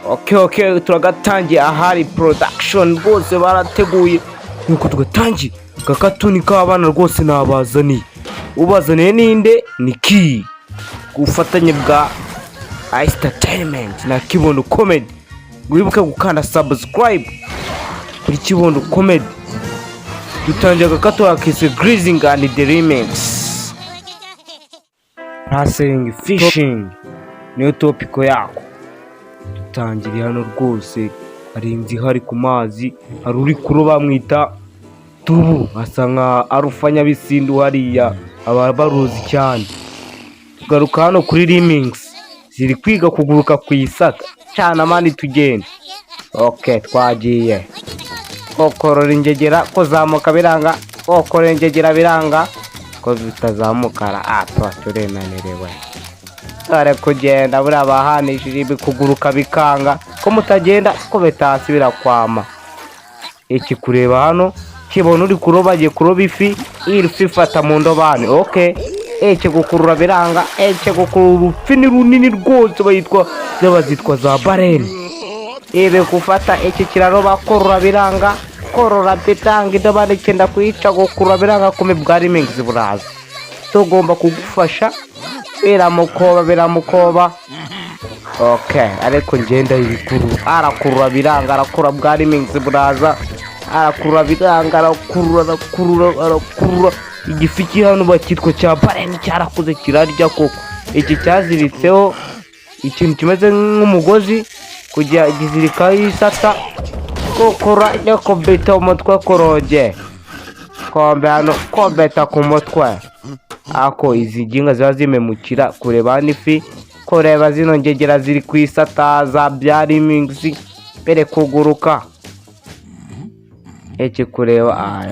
Okay, turagatangiye ahari production rwose barateguye nuko tugatangiye kakatuni k'abana rwose nabazaniye ubazaniye ninde ni Ki gufatanye bwa Entertainment na Kibondo Comedy. Wibuke gukanda subscribe kuri Kibondo Comedy. Dutangiye gakato akise Greasing and the Remix. Hustling fishing niyo topiko yako. Dutangiriye hano rwose hari inzi hari ku mazi hari uri kuroba mwita Tubu asa nka arufanya bisindu hariya abaruzi cyane. Tugaruka hano kuri Remix ziri kwiga kuguruka ku isata cyane amani tugenda. Okay, twagiye kokorora ingegera ko zamuka biranga kokorora ingegera biranga ko bitazamukara turemerewe dore kugenda buri abahanishije ibikuguruka bikanga ko mutagenda ko betasi birakwama. Iki kureba hano Kibona uri kuroba agiye kuroba ifi iri fata mu ndobane. Okay, gukurura biranga gukurura urufi ni runini rwose bayitwa z'abazitwa za bareni. Gufata kiraroba korora biranga korora bitanga indobane cyenda kwica gukurura biranga kome bwa Remix buraza tugomba kugufasha biramukoba. Okay, ariko ngenda ibikuru arakurura biranga arakura bwa Remix buraza arakurura biranga arakurura igifiki hano bakitwa cya bareni cyarakuze kirarya koko. Iki cyaziritseho ikintu kimeze nk'umugozi kujya gizirika isata kokora yako beta umutwe koroge kombe hano kobeta ku mutwe ako izi ginga ziba zimemukira kureba nifi kureba zino ngegera ziri ku isata za bya Remix bere kuguruka. Kureba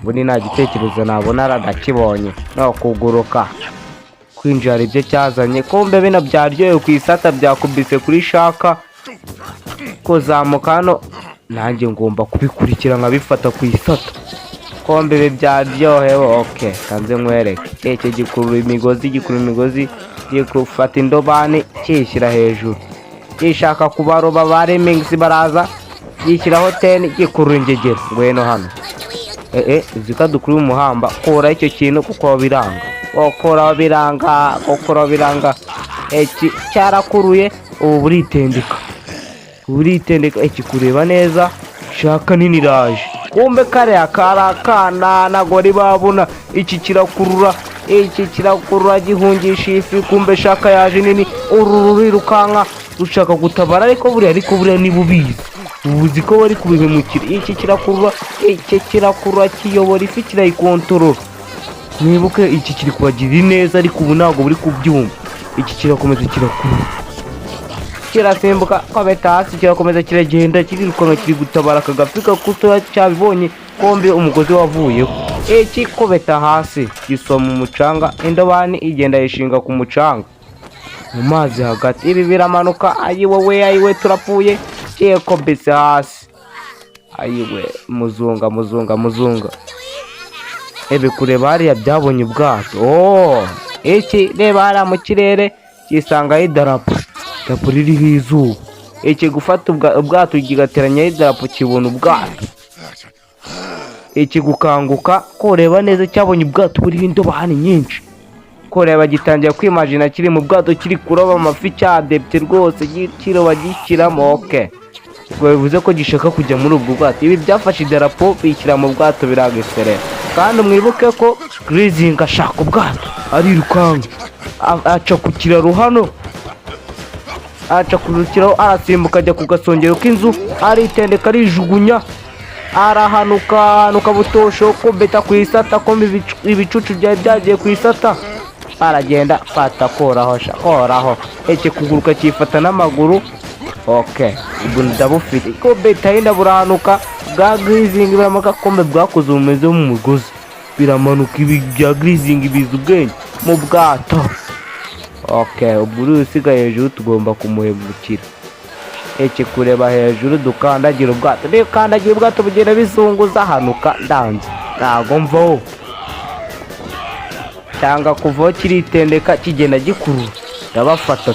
buni nta gitekerezo nabona aradakibonye no kuguruka kwinjira ibyo cyazanye kombe bino byaryoye ku isata byakubise kuri shaka kuzamuka hano nanjye ngomba kubikurikira nkabifata ku isata kombe byaryohewe. Okay, kanze nkwereke gikurura imigozi giye gufata indobane kishyira hejuru gishaka kubaroba ba Remix baraza yishyiraho 10 gikurura ingegera ngweno hano zikadukuri umuhamba kora icyo kintu kuko biranga okora biranga cyarakuruye ubu buritendeka kureba neza shaka nini raje kumbe kare akarakana nagori babona kirakurura gihungisha ifi kumbe shaka yaje nini ururukanka rushaka gutabara ariko buriya ni bubizi ubuzi ko bari kubihemukira. Kirakurura kiyobora ifi kirayikontorora. Nibuke kiri kubagirira neza ariko ubu ntabwo buri kubyumva. Kirakomeza kirakurura kirasimbuka kabeta hasi kirakomeza kiragenda kirirukanka kiri gutabara akagafika kuto cyabibonye kombe umugozi wavuyeho. Kobeta hasi gisoma umucanga indobani igenda yishinga ku mucanga mu mazi hagati. Ibi biramanuka ayiwe turapfuye kobese hasi ayiwe muzunga. Kureba hariya byabonye ubwato. Reba hariya mu kirere kisanga idarapo ririho izuba. Gufata ubwato kigateranya idarapo kibona ubwato. Gukanguka kureba neza cyabonye ubwato buriho indobani nyinshi. Kureba gitangira kwimagina kiri mu bwato kiri kuroba amafi cyadepte rwose kiroba gikiramo. Okay, bivuze ko gishaka kujya muri ubwo bwato. Ibi byafashe idarapo bishyira mu bwato birageserera. Kandi mwibuke ko Greasing ashaka ubwato arirukanka aca ku kiraro hano arasimbuka ajya ku gasongero k'inzu aritendeka arijugunya arahanuka butosho ko beta ku isata ko ibicucu byagiye ku isata aragenda fata koraho kuguruka kifata n'amaguru. Okay, ubu ndabufite ko beta yenda burahanuka bwa Greasing biramuka kombe bwakoze umeze mu mugozi biramanuka ibi bya Greasing biza ubwenge mu bwato. Okay, ubu usigaye hejuru tugomba kumuhemukira. Kureba hejuru dukandagira ubwato kandagira ubwato bugenda bizunguza hanuka ndanze ntago mvaho cyangwa kuvaho kiritendeka kigenda gikurura ndabafata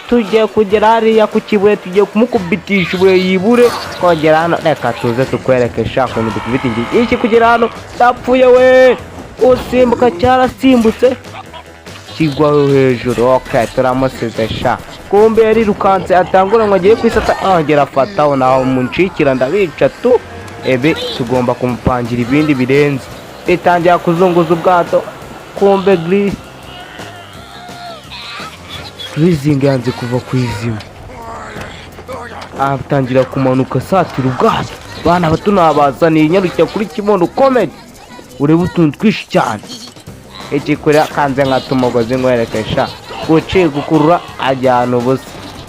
tugiye kugera hariya ku kibuye, tugiye kumukubitisha ibuye yibure. Kongera hano reka tuze tukwereke shaka ukuntu dukubita iki kugera hano. Ndapfuye we, usimbuka cyarasimbutse kigwaho hejuru. Okay, turamusize sha. Kumbe yarirukanse atangura ngo agiye kwisata, ongera afataho naho munshikira ndabica tu. Ebe tugomba kumupangira ibindi birenze. Itangira kuzunguza ubwato. Kumbe Grising yanze kuva ku izima, atangira kumanuka satira ubwato. Bana bato nabazaniye nyarukira kuri Kimondo Comedy urebe utuntu twishi cyane. Iki kuri kanze nkatumugozi ngwerekesha guci gukurura ajyana ubusa.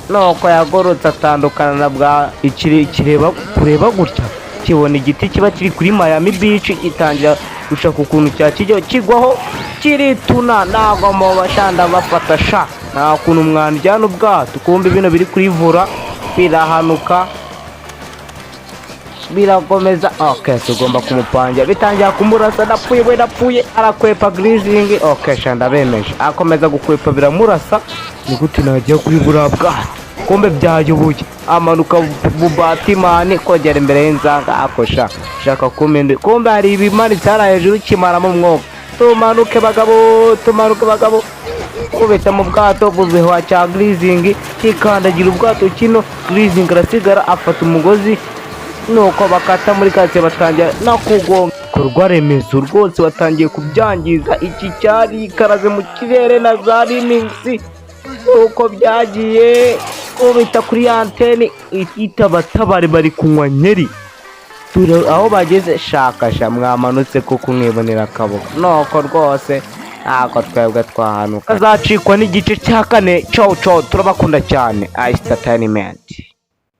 Nuko yagorotse atandukana na bwa ikireba kureba gutya kibona igiti kiba kiri kuri Miami Beach, gitangira gushaka ukuntu cyakijyo kigwaho kirituna. Nago mu bashanda bafata sha nta kuntu umwana ujyana ubwato. Kumbe bino biri kurivura birahanuka birakomeza. Okay, tugomba kumupangira. Bitangira kumurasa. Napfuye arakwepa Grising. Okay, shanda bemeje akomeza gukwepa biramurasa. Ni gute najya kuri bura bwato? Kumbe byayoboye amanuka Bubatimani kogera imbere y'inzanga. Akosha shaka kumende. Kumbe hari ibimanitse hara hejuru kimaramo umwuka. Tumanuke bagabo kubeta mu bwato buzeho cya Grising kikandagira ubwato kino. Grising arasigara afata umugozi, nuko bakata muri kase batangira no kugonga korwa remezo rwose. Batangiye kubyangiza. Iki cyari karaze mu kirere na za remix uko byagiye kubita kuri antene itabatabare bari kunywa nyeri. Aho bageze shakasha mwamanutse kuko mwibonera akaboko. Nuko rwose ntabwo twebwe twahanuka. Azacikwa n'igice cya 4. Ciao turabakunda cyane. Entertainment.